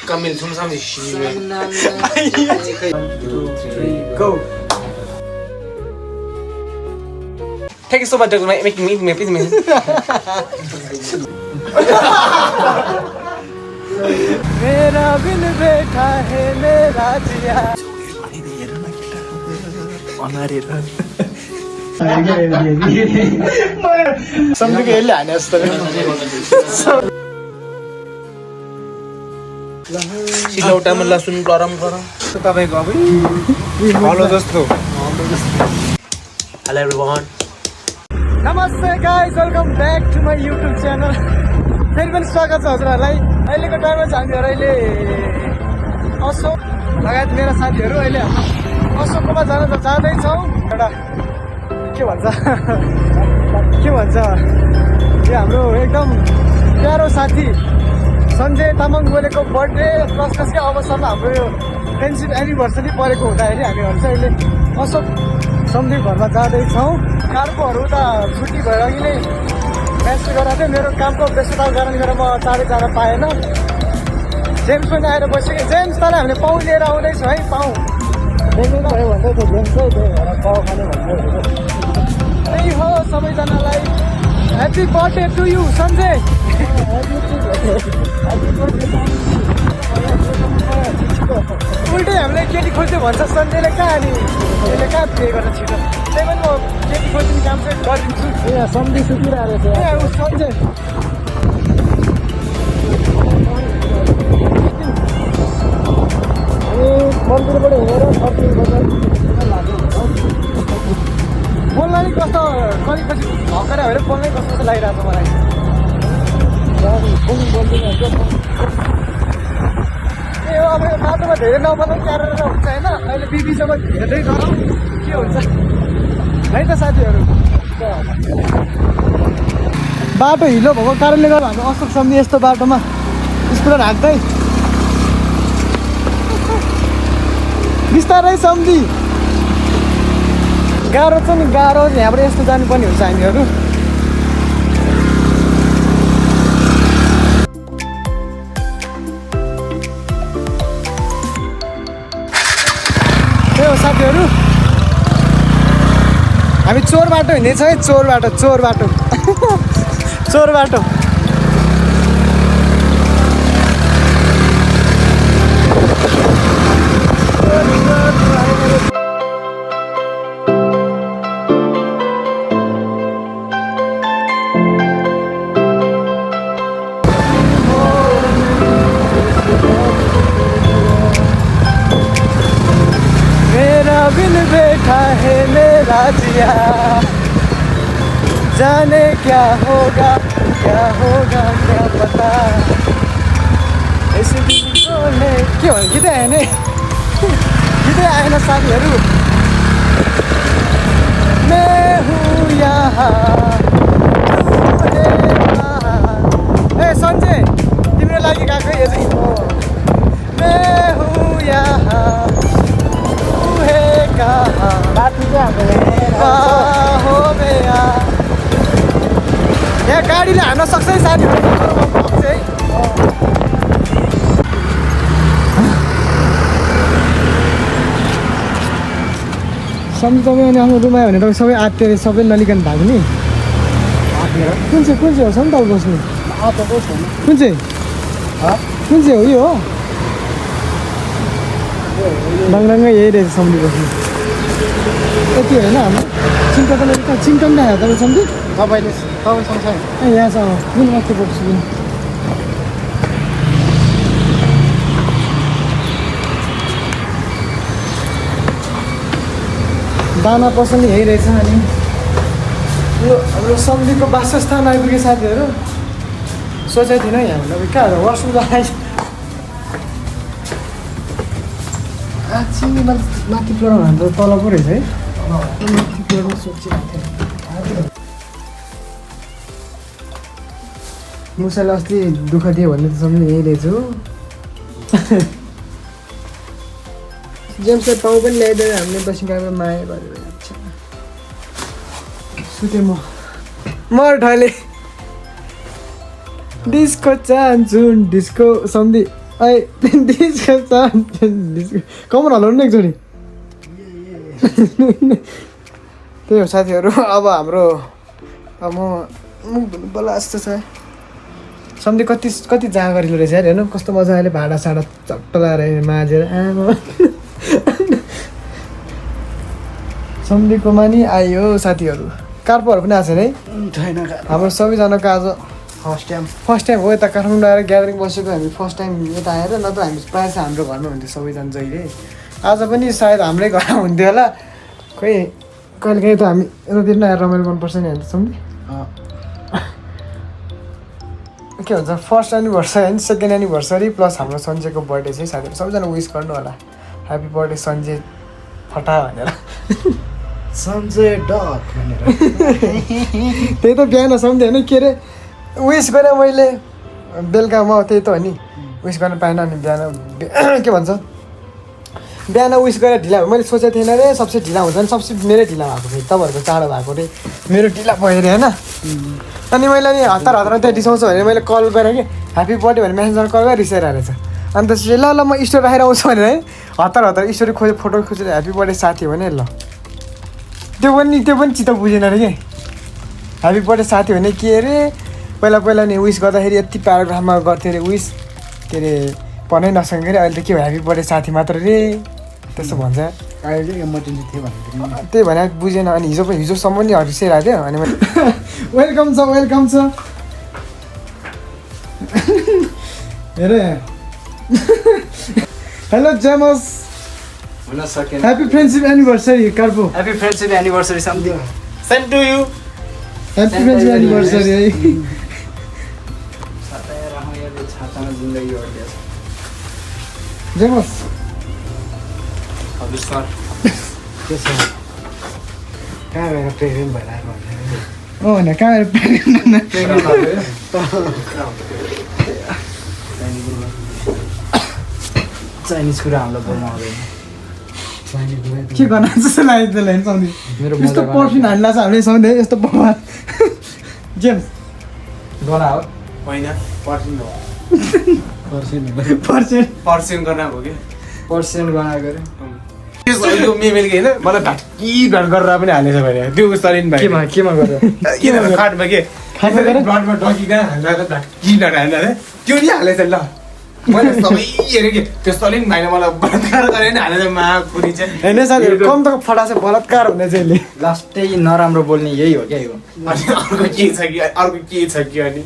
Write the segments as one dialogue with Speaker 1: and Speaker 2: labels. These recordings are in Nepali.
Speaker 1: Camille, tu não sabe xixi, velho.
Speaker 2: 1, 2, 3, go.
Speaker 1: Thank you so much for making me please me.
Speaker 2: मेरा बिन बैठा है मेरा जिया सम्झेको यसले हाने जस्तो
Speaker 1: सिलौटामा लसुन गरम गरम
Speaker 2: तपाईँको अब
Speaker 1: हलो जस्तो हेलो एभ्रिवान
Speaker 2: नमस्ते guys welcome back to my YouTube channel फेरि पनि स्वागत छ हजुरहरूलाई अहिलेको टाइममा चाहिँ हामीहरू अहिले अशोक लगायत मेरा साथीहरू अहिले अशोककोमा जान त जाँदैछौँ एउटा के भन्छ यो हाम्रो एकदम प्यारो साथी सञ्जय तामाङ बोलेको बर्थडे प्लस त्यसकै अवसरमा हाम्रो यो फ्रेन्डसिप एनिभर्सरी परेको हुँदाखेरि हामीहरू चाहिँ अहिले अशोक सन्दीप घरमा जाँदैछौँ कारकोहरू त छुट्टी भएर अघि नै म्याच गरेर थियो मेरो कामको व्यस्तताको कारणले गर्दा म चाँडै जान पाएन जेम्स पनि आएर बसेको जेम्स तल हामीले पाउ लिएर आउँदैछौँ है पाउ देख्दैन भयो भन्दै थियो जेम्स चाहिँ त्यही भएर पाउ खाने भन्दै त्यही हो सबैजनालाई happy birthday to you Sanjay उल्टै हामीले केटी खोज्यो भन्छ सन्जयले कहाँ अनि यसले कहाँ पे गर्न छिटो त्यही पनि म केटी खोज्ने काम चाहिँ गरिदिन्छु ए सन्जय सुतिरहेको थियो ए ऊ सन्जय अनि मन्दिरबाट हिँडेर बोल्न नि कस्तो कहिलेपछि हकेर भएर बोल्नै कस्तो कस्तो लागिरहेको छ मलाई ए हो अब यो बाटोमा धेरै नबनाउ क्यारेर हुन्छ होइन अहिले बिबीसम्म हेर्दै गरौँ के हुन्छ है त साथीहरू बाटो हिलो भएको कारणले गर्दा हाम्रो अशोक सम्झी यस्तो बाटोमा स्कुटर हाक्दै बिस्तारै सम्झी गाह्रो छ नि गाह्रो यहाँबाट यस्तो जानुपर्ने हुन्छ हामीहरू त्यही हो साथीहरू हामी चोर बाटो हिँड्दैछौँ है चोर बाटो बिन बैठा है मेरा जिया जाने क्या होगा क्या पता ऐसे दिन बोले के हो गीतै आएन साथीहरू मैं हूँ यहाँ ए सन्जय तिम्रो लागि गएको यो चाहिँ मैं हूँ यहाँ यहाँ गाडीले हान्न सक्छ है साथीहरू सम्झ तपाईँ अनि आफ्नो रुम आयो भने तपाईँ सबै आत्तिएर सबै नलिकन भएको नि कुन चाहिँ हो सन्तल बस्नु कुन चाहिँ हो यो हो डङडङ्गै यही रहेछ सम्झी बस्नु यति होइन हाम्रो चिन्ता चिन्ता पनि आयो तपाईँ सम्झी तपाईँ सँगसँगै ए यहाँ छ कुन माथि बस्छु कुन दाना पसलले यही रहेछ अनि यो हाम्रो सम्झीको वासस्थान आइपुगे साथीहरू सोचेको थिएन यहाँ अब कहाँ वासरुम जाने चिनी माथि फ्लोरमा हाम्रो तल पो रहेछ है माथि फ्लोरमा सोचिरहेको थिएँ मुसाले अस्ति दुःख दियो भन्ने त सम्झिने यही रहेछ हो जेम्सलाई पाउ पनि ल्याइदिएर हामीले बसी गएको माया गरेर सुतेँ म ठले डिस्को चाहन्छु डिस्को सम्धि ऐ डिस्को चाहन्छु डिस्को कमर हलाउनु न एकचोटि त्यही हो साथीहरू अब हाम्रो अब म मुख धुनु पर्ला जस्तो छ सम्धि कति कति जहाँ गरिलो रहेछ यार हेर्नु कस्तो मजाले भाँडासाँडा चट्ट लगाएर माझेर आमा सम्धीकोमा नि आयो साथीहरू कार्पोहरू पनि आएको छैन है हाम्रो सबैजनाको आज फर्स्ट टाइम हो यता काठमाडौँ आएर ग्यादरिङ बसेको हामी फर्स्ट टाइम यता आएर नत्र हामी प्रायः चाहिँ हाम्रो घरमा हुन्थ्यो सबैजना जहिले आज पनि सायद हाम्रै घरमा हुन्थ्यो होला खोइ कहिले काहीँ त हामी यतातिर आएर रमाइलो गर्नुपर्छ नि हामी सम्धि के भन्छ फर्स्ट एनिभर्सरी होइन सेकेन्ड एनिभर्सरी प्लस हाम्रो सन्जेको बर्थडे चाहिँ साथीहरू सबैजना विस गर्नु होला ह्याप्पी बर्थडे सन्जे फटा भनेर
Speaker 3: सन्जय डक भनेर
Speaker 2: त्यही त बिहान सम्झेँ होइन के अरे विस गरेँ मैले बेलुका म त्यही त हो नि विस गर्न पाएन अनि बिहान के भन्छ बिहान विस गरेर ढिला मैले सोचेको थिएन अरे सबसे ढिला हुन्छ नि सबसे मेरै ढिला भएको थियो तपाईँहरूको चाँडो भएको अरे मेरो ढिला भयो अरे होइन अनि मैले नि हतार त्यहाँ रिसाउँछु भनेर मैले कल गरेँ कि ह्याप्पी बर्थडे भनेर मेसेन्जर कल गरेर रिसाइरहेको रहेछ अन्त त्यसपछि ल म स्टोरी राखेर आउँछु भनेर है हतार स्टोरी खोजेर फोटो खोजेर ह्याप्पी बर्थडे साथी भने ल त्यो पनि चित्त बुझेन अरे कि ह्याप्पी बर्थडे साथी भने के अरे पहिला नि विस गर्दाखेरि यति प्याराग्राफमा गर्थ्यो अरे विस के अरे पढ्नै नसकेको अरे अहिले त के हो ह्याप्पी बर्थडे साथी मात्र रे त्यस्तो भन्छ
Speaker 3: अहिले इमर्जेन्सी थियो भनेको
Speaker 2: त्यही भने बुझेन अनि हिजोसम्म नि हरिसाइरहेको थियो अनि मैले वेलकम छ हेर हेलो जेमस
Speaker 1: हुन सकेन
Speaker 2: ह्याप्पी फ्रेन्डसिप एनिभर्सरी कार्पो
Speaker 1: happy friendship anniversary something same to you
Speaker 2: happy friendship anniversary है
Speaker 1: छातामा जिन्दगी अड्या छ
Speaker 2: जेमस
Speaker 1: हजुर सर
Speaker 3: के छ कहाँ गएर प्रेग्नेन्ट भएर आएको
Speaker 2: हो भने कहाँ
Speaker 3: चाइनिज कुरा हामीलाई बोल्नु आउँदैन
Speaker 2: के गर्न जस्तो लाग्यो त्यसलाई सम्झि यस्तो पर्फिन हान्ला छ हामीले सम्झे यस्तो पमा जेम्स
Speaker 1: गरा हो होइन पर्सिन हो पर्सिन गर्न हो कि
Speaker 3: पर्सेन्ट बनाएको
Speaker 1: यो मेमेल के होइन मलाई भ्याट गरेर पनि हालेछ भने त्यो सलिन भाइ
Speaker 3: केमा गरेर
Speaker 1: खाटमा के ब्लडमा डकिकन हाल्दा त भ्याट हाल्दा त्यो नि हालेछ ल मैले सबै हेरेँ कि त्यो सलिन भाइले मलाई बलात्कार गरेर नि हालेछ मा खुरी चाहिँ
Speaker 2: होइन साथीहरू कम त फटा चाहिँ बलात्कार हुने चाहिँ यसले
Speaker 3: लास्टै नराम्रो बोल्ने यही हो क्या यो
Speaker 1: अनि अर्को के छ कि अनि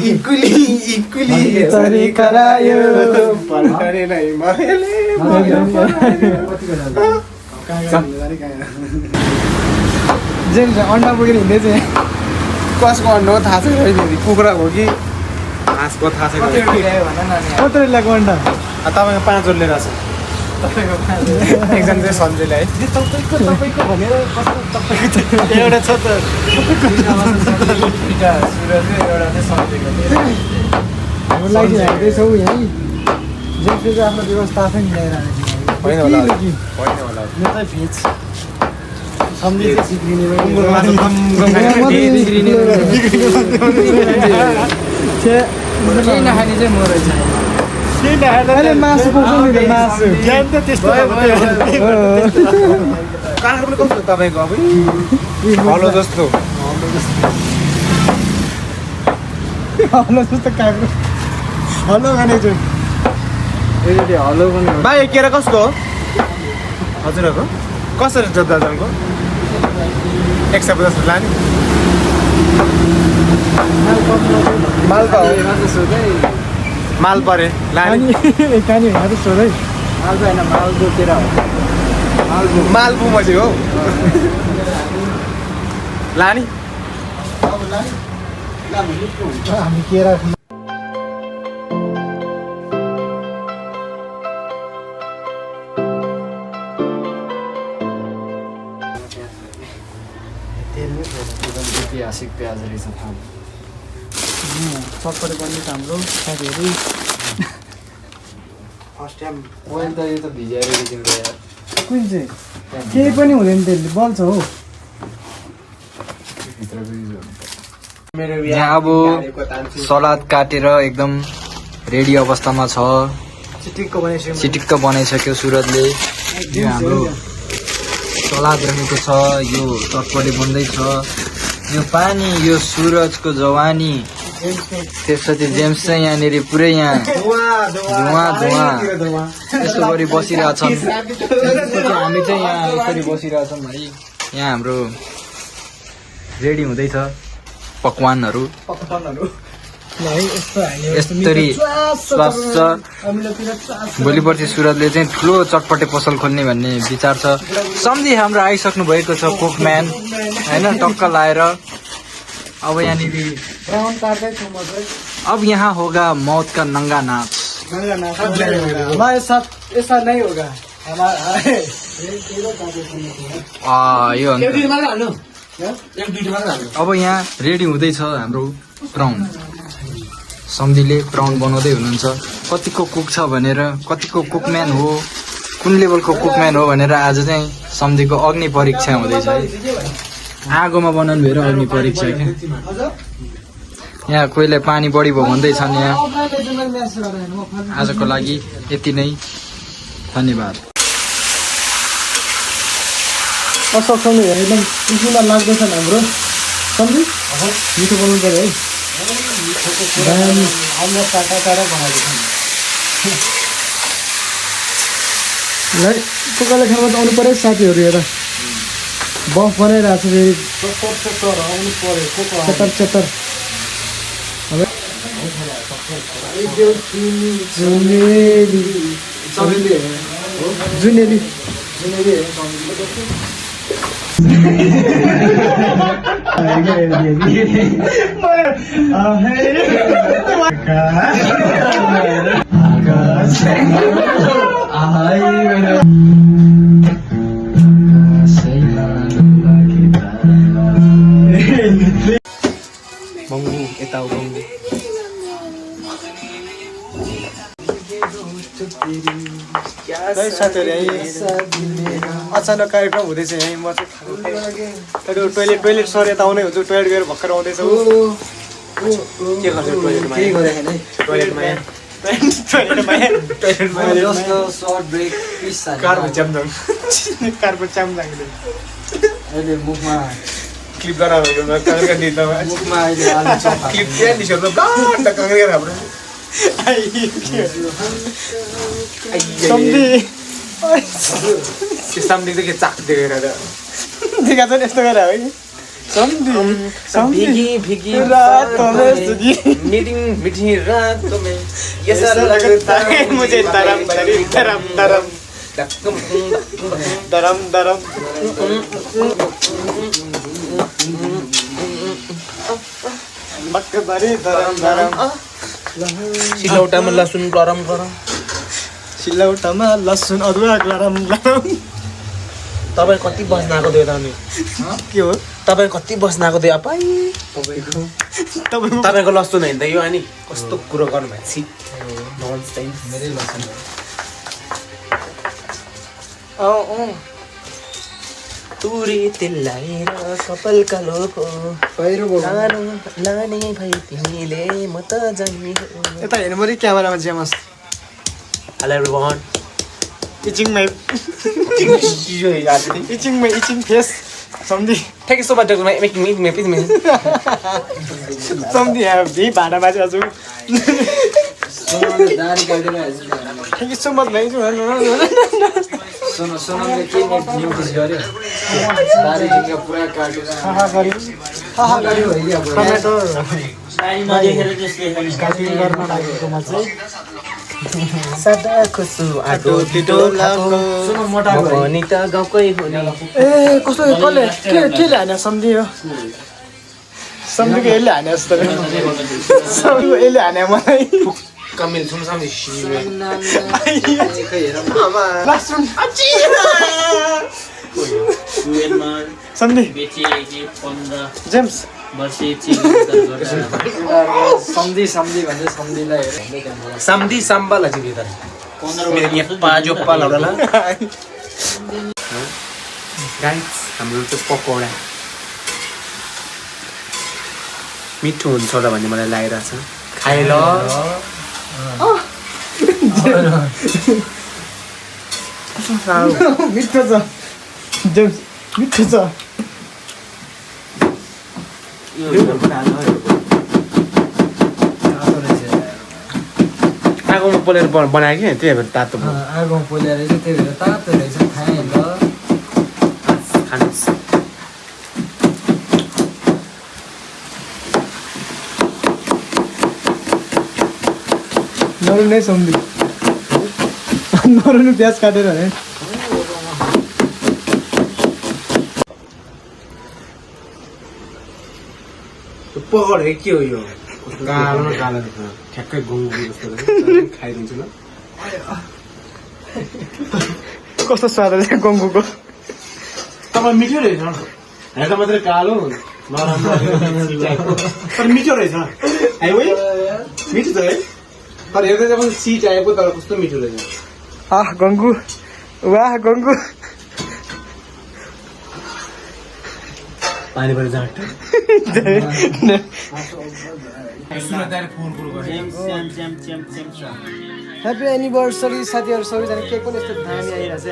Speaker 1: इक्वली
Speaker 2: तरी करायो
Speaker 1: पल्टने नै मैले
Speaker 2: जेम्स अन्डा बोकेर हिँड्दै चाहिँ
Speaker 1: कसको अन्डा हो थाहा छैन फेरि कुखुराको कि हाँसको थाहा छैन
Speaker 2: कत्रो ल्याएको अन्डा
Speaker 1: तपाईँको 5 वटा लिएर छ एकजना चाहिँ सन्जयलाई है
Speaker 3: तपाईँको भनेर
Speaker 2: एउटा छ त हाम्रो लागि हेर्दैछौँ यहीँ जेम्सले चाहिँ आफ्नो व्यवस्था आफै मिलाइरहेको
Speaker 1: होइन होला होइन होला
Speaker 3: म त भेज सम्झे चाहिँ सिक्रिने केही नखाने चाहिँ म रहेछ
Speaker 2: अहिले मासु बोक्नु नि मासु
Speaker 3: ज्ञान त त्यस्तो
Speaker 1: काँक्रो पनि कस्तो तपाईँको अब हलो जस्तो
Speaker 2: हलो जस्तो काँक्रो हलो खाने चाहिँ
Speaker 3: हलो पनि
Speaker 1: भाइ केरा कसको हो हजुरहरूको कसरी छ दर्जनको 150 लाने मालपा हो माल परे लाने
Speaker 2: कहाँनिर यहाँ त सोधै
Speaker 3: मालबु होइन मालबुतिर हो
Speaker 1: मालबु मजी हो लाने
Speaker 2: हामी केरा
Speaker 3: ऐतिहासिक प्याज रहेछ थाहा
Speaker 2: सपरे पनि हाम्रो साथीहरू
Speaker 3: फर्स्ट टाइम ओइल त यो त भिजाएर तिम्रो यार
Speaker 2: कुन चाहिँ केही पनि हुँदैन त्यसले बल्छ हो
Speaker 4: यहाँ अब सलाद काटेर एकदम रेडी अवस्थामा छ। चिटिक्क बनाइसक्यो सुरजले। यो हाम्रो सलाद रहेको छ, यो चटपटे बन्दैछ। यो पानी, यो सुरजको जवानी, त्यसपछि जेम्स चाहिँ यहाँनिर पुरै यहाँ धुवा यस्तो गरी बसिरहेछन्। हामी चाहिँ यहाँ यसरी बसिरहेछौँ भाइ। यहाँ हाम्रो रेडी हुँदैछ पकवानहरू। यस्तरी स्वास्थ्य भोलिपर्सि सुरजले चाहिँ ठुलो चटपटे पसल खोल्ने भन्ने विचार छ। सम्झी हाम्रो आइसक्नु भएको छ कुकम्यान होइन, टक्क लाएर। अब यहाँनिर अब यहाँ होगा मौत का नंगा नाच।
Speaker 2: हमारे साथ ऐसा नहीं होगा।
Speaker 4: यो अब यहाँ रेडी हुँदैछ हाम्रो प्राउन। सम्धीले प्राउन बनाउँदै हुनुहुन्छ। कतिको कुक छ भनेर, कतिको कुकम्यान हो, कुन लेभलको कुकम्यान हो भनेर आज चाहिँ सम्धीको अग्नि परीक्षा हुँदैछ है। आगोमा बनाउनु भएर अग्नि परीक्षा क्या। यहाँ कोहीले पानी बढी भयो भन्दैछन्। यहाँ आजको लागि यति नै, धन्यवाद।
Speaker 2: असक्सँगै एकदम खुसीमा लाग्दैछ हाम्रो सम्झी। मिठो बनाउनु पऱ्यो है। कोकाले खाना त आउनु पऱ्यो साथीहरू। हेर बफ बनाइरहेको छ फेरि चटर। जुनेली
Speaker 4: बङ्गु यता हो बङ्गु।
Speaker 2: साथीहरू अचानक कार्यक्रम हुँदैछ यहीँ। म चाहिँ टोइलेट सर यता आउँदै हुन्छु। टोइलेट गएर भर्खर आउँदैछ। के गर्छ टोइलेटमा?
Speaker 4: अहिले मुखमा
Speaker 1: क्लिप गराएर
Speaker 4: मुखमा अहिले आलु चप
Speaker 1: क्लिप क्या निस्केर ब्लान्ड काँक्रेर हाम्रो सम्झी के चाक देखेर
Speaker 2: देखा छ यस्तो गरेर है।
Speaker 4: भीगी मीठी रातों में ऐसा लगता है
Speaker 2: मुझे धरम बकबरी धरम
Speaker 4: सिलौटामा लसुन गरम
Speaker 2: सिलौटामा लसुन अदुवा गरम
Speaker 4: तपाईँ कति बस्नाको थियो त?
Speaker 2: के हो
Speaker 4: तपाईँ कति बस्नाको थियो अपाई? तपाईँको लसुन होइन त यो अनि कस्तो कुरो गर्नुभएको छि। मेरै लसुन तुरी तेल लाएर कपाल कालोको लाने भाइ तिमीले म त जानी।
Speaker 2: यता हेर्नु पऱ्यो क्यामेरामा James.
Speaker 4: Hello everyone.
Speaker 2: Itching face सम्झी।
Speaker 4: Thank you so much for making me please.
Speaker 2: सम्झी यही भाडा बाजे आज। थ्याङ्क यू सो मच भाइ।
Speaker 4: सोनमले के नोटिस गर्यो? दारी जिंगा पुरा काटेर
Speaker 2: टमेटो
Speaker 4: नदेखेर त्यसले
Speaker 2: काटिङ गर्न लागेकोमा चाहिँ
Speaker 4: सदा खुसु आटो पिटो लाको नि त गाउँकै हो नि।
Speaker 2: ए कस्तो कसले के हाने सम्झी हो? सम्झीको यसले हाने जस्तो सम्झीको यसले हाने मलाई।
Speaker 4: कमिल सुन सम्झी
Speaker 2: सम्झी जेम्स
Speaker 4: सम्झी भन्दै सम्झीलाई
Speaker 1: सम्झी सम्बल चाहिँ त पाजो पालहरुला गाइस हाम्रो त्यो पकौडा मिठो हुन्छ होला भन्ने मलाई लागिरहेछ खाए ल
Speaker 2: मिठो छ जेम्स मिठो छ
Speaker 1: आगोमा पोलेर बनायो कि त्यही भएर तातो भयो
Speaker 4: आगोमा पोलेर चाहिँ त्यही भएर तातो रहेछ खाएँ ल
Speaker 1: खानुहोस्
Speaker 2: नरुनै सम्झि नरुनु प्याज काटेर है
Speaker 1: पकड है के हो यो कालो न कालो देख्न ठ्याक्कै गुङ्गु जस्तो खाइदिन्छु ल
Speaker 2: कस्तो स्वाद छ गङ्गुको
Speaker 1: तपाईँ मिठो रहेछ हेर्दा मात्रै कालो नराम्रो तर मिठो रहेछ है उही मिठो छ है तर हेर्दा चाहिँ पनि सिट आएको तर कस्तो मिठो रहेछ
Speaker 2: आह गङ्गु वाह गङ्गु
Speaker 1: पानी पनि जाँट
Speaker 2: ह्याप्पी एनिभर्सरी साथीहरू सबैजना केक पनि यस्तो दामी आइरहेछ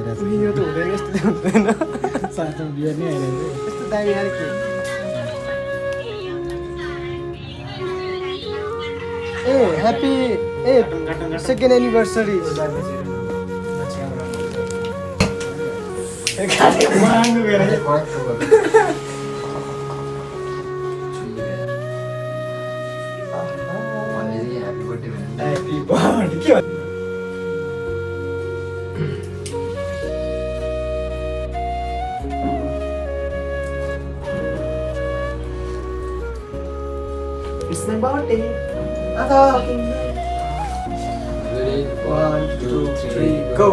Speaker 2: हाम्रो यो त हुँदैन यस्तो हुँदैन
Speaker 3: साथमा बियर नै आइरहेको
Speaker 2: यस्तो दामी आएर के a happy a second anniversary It's my birthday. Ata. 1, 2, 3, go.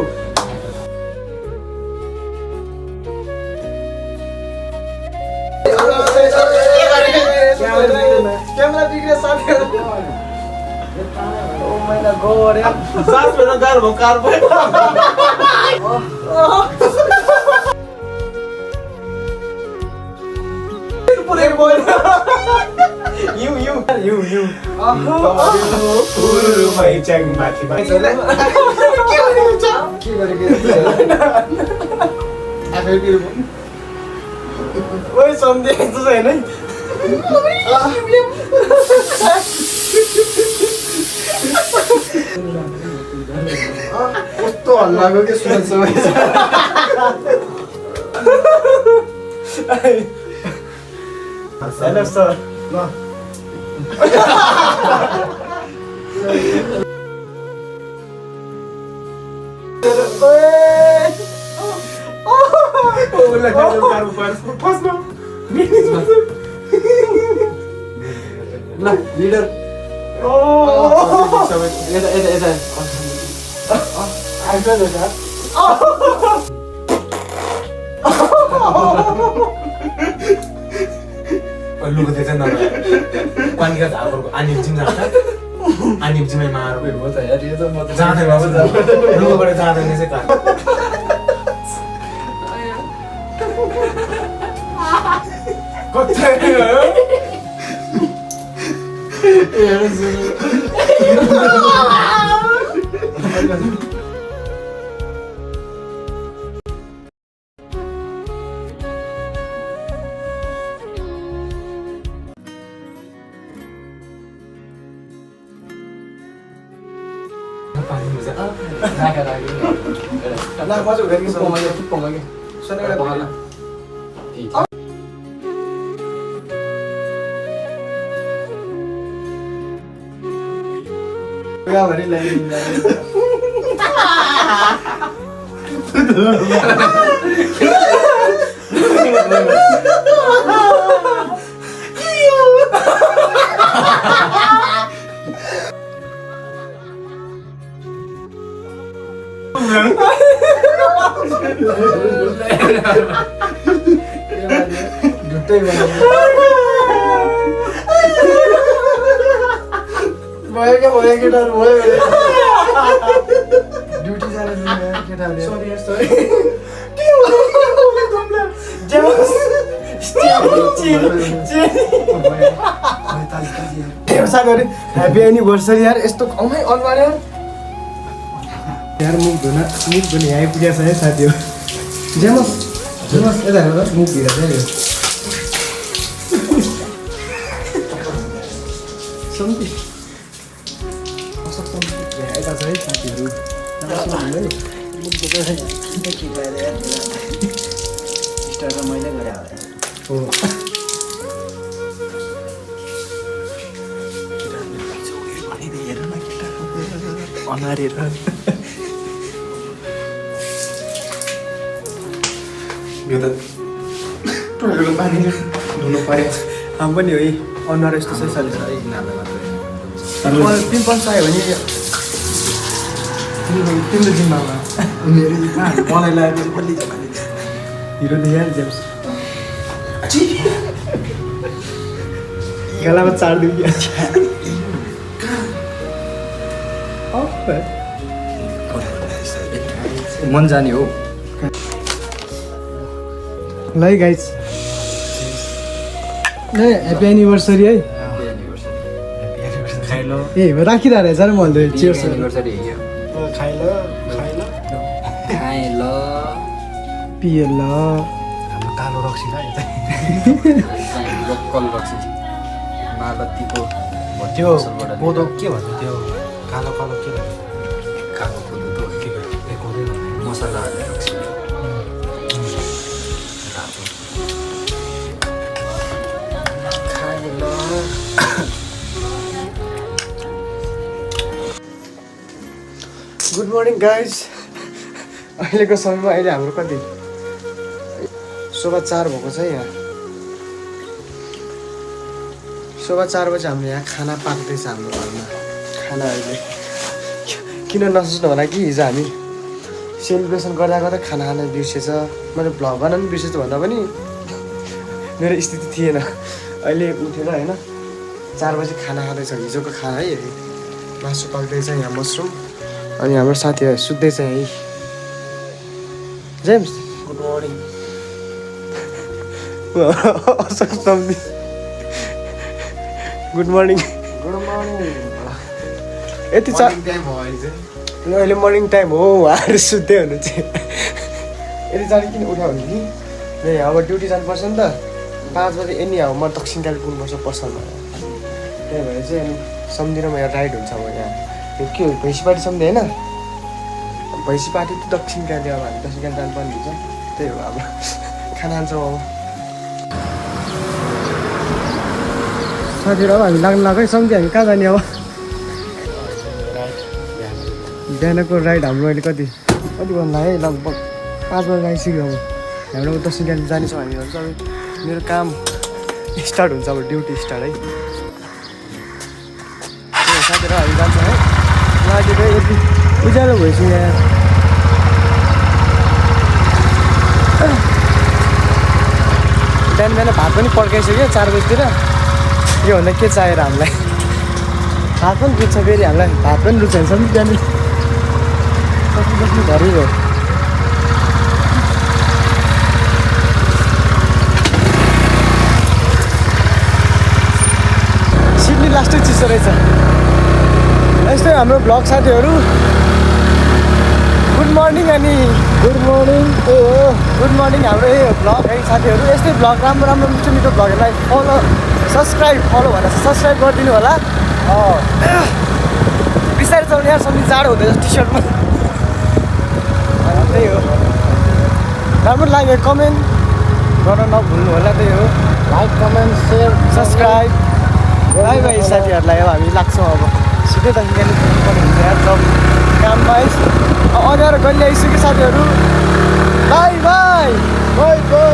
Speaker 2: Camera बिग्रे साथीहरु. Oh my god.
Speaker 1: सास में गाह्रो भयो कार भयो
Speaker 2: पुरै बोल. You.
Speaker 1: पुरुमै च्याङ माथि
Speaker 2: के गरेको छ? के गरेको छ? आफै बिरु. ओइ सम्झे जस्तो हैन है. कस्तो हल्लाको के सुन्छ हेलो सर ल ल लिडर
Speaker 1: लुको देख्छ न पानीका झालको आनी जिम जान्छ आनी जिमै मार
Speaker 4: हो त यार यो त म त
Speaker 1: जाँदै बाबु लुकोबाट जाँदैन चाहिँ काट कतै
Speaker 2: ला मजा हुँदैन कि
Speaker 4: पोंगे
Speaker 2: सुनेर भएन या भरि लाइन भयो क्या केटाहरू भयो ड्युटी जाने केटाहरू
Speaker 1: सरी के हो
Speaker 2: साथीहरू ह्याप्पी एनिभर्सरी यार यस्तो कमै अनुहार यार मुख धुन यहाँ आइपुगेको छ है साथीहरू जेमस यता हेर मुख भिड चाहिँ यता छ है साथीहरू
Speaker 3: मैले गरे
Speaker 2: हो
Speaker 4: अनुहार
Speaker 1: यो त टोइलेटको पानी धुनु पर्यो
Speaker 2: हामी पनि हो है अनुहार यस्तो छ साथी पिम्पल्स आयो भने तिम्रो जिम्मामा
Speaker 1: मलाई लाग्यो बल्ली
Speaker 2: हिरो देखिहाल जेम्स गलामा चाडिदिउँ कि
Speaker 4: मन जाने हो
Speaker 2: ल है गाइज ए ह्याप्पी एनिभर्सरी है ए राखिरहेको रहेछ र मैले चियर्स पिए ल
Speaker 3: हाम्रो कालो रक्सी ल
Speaker 4: लोकल रक्सी मालतीको
Speaker 3: त्यो कोदो के भन्छ त्यो कालो कालो के भन्छ
Speaker 4: कालो कोदो त के
Speaker 3: कोदो
Speaker 4: मसला हालेर रक्सी
Speaker 2: गुड मर्निङ गाइज अहिलेको समयमा अहिले हाम्रो कति 4:15 भएको छ यहाँ 4:15 बजी हाम्रो यहाँ खाना पाक्दैछ हाम्रो घरमा खाना अहिले किन नसोच्नु होला कि हिजो हामी सेलिब्रेसन गर्दा गर्दा खाना खान बिर्सेछ मैले भ्लग बनाउनु बिर्सेछु भन्दा पनि मेरो स्थिति थिएन अहिले उठेर होइन 4 बजी खाना खाँदैछ हिजोको खाना है मासु पाक्दैछ यहाँ मसरुम अनि हाम्रो साथीहरू सुत्दैछ है James good morning good morning यति अहिले मर्निङ टाइम हो उहाँहरू सुत्दै हुनु चाहिँ यति चाँडो किन उठ्यो भने कि ए अब ड्युटी जानुपर्छ नि त 5 बजी एनी अब म दक्षिण कालेबुङ पुग्नुपर्छ पसलमा त्यही भएर चाहिँ अनि सम्झिरमा यहाँ राइड हुन्छ अब यहाँ यो के हो भैँसीपाटी सम्झे होइन भैँसीपाटी त दक्षिण काले अब हामी दक्षिण काले जानुपर्ने हुन्छ त्यही हो अब खाना खान्छौँ अब साथीहरू अब हामी लाग्नु लाग्यो सम्झे हामी कहाँ जाने अब बिहानको राइड हाम्रो अहिले कति भन्दा है लगभग 5 बजी आइसक्यो अब हाम्रो दक्षिण काले जानेछौँ हामीहरू चाहिँ मेरो काम स्टार्ट हुन्छ अब ड्युटी स्टार्ट है साथीहरू हामी जान्छौँ है लागेको यति उज्यालो भएपछि यहाँ बिहान बिहान भात पनि पड्काइसक्यो 4 बजीतिर योभन्दा के चाहिएर हामीलाई भात पनि रुच्छ फेरि हामीलाई भात पनि रुच्छ नि बिहान बस्नु घरै भयो सिडनी लास्टै चिसो रहेछ यस्तै हाम्रो ब्लग साथीहरू गुड मर्निङ अनि गुड मर्निङ गुड मर्निङ हाम्रो यो ब्लग है साथीहरू यस्तै ब्लग राम्रो राम्रो मिठो मिठो ब्लगहरूलाई फलो भनेर सब्सक्राइब गरिदिनु होला बिस्तारै चलाउने यार सम्झि जाडो हुँदैछ टी सर्टमा त्यही हो राम्रो लाग्यो कमेन्ट गर्न नभुल्नु होला त्यही हो
Speaker 3: like comment share
Speaker 2: subscribe by by साथीहरूलाई अब हामी लाग्छौँ अब सिधै दक्षिण कालेबुङ पुग्नुपर्ने हुन्छ यार जब काममा है अँध्यारो गल्ली आइसक्यो साथीहरू बाई बाई बाई बाई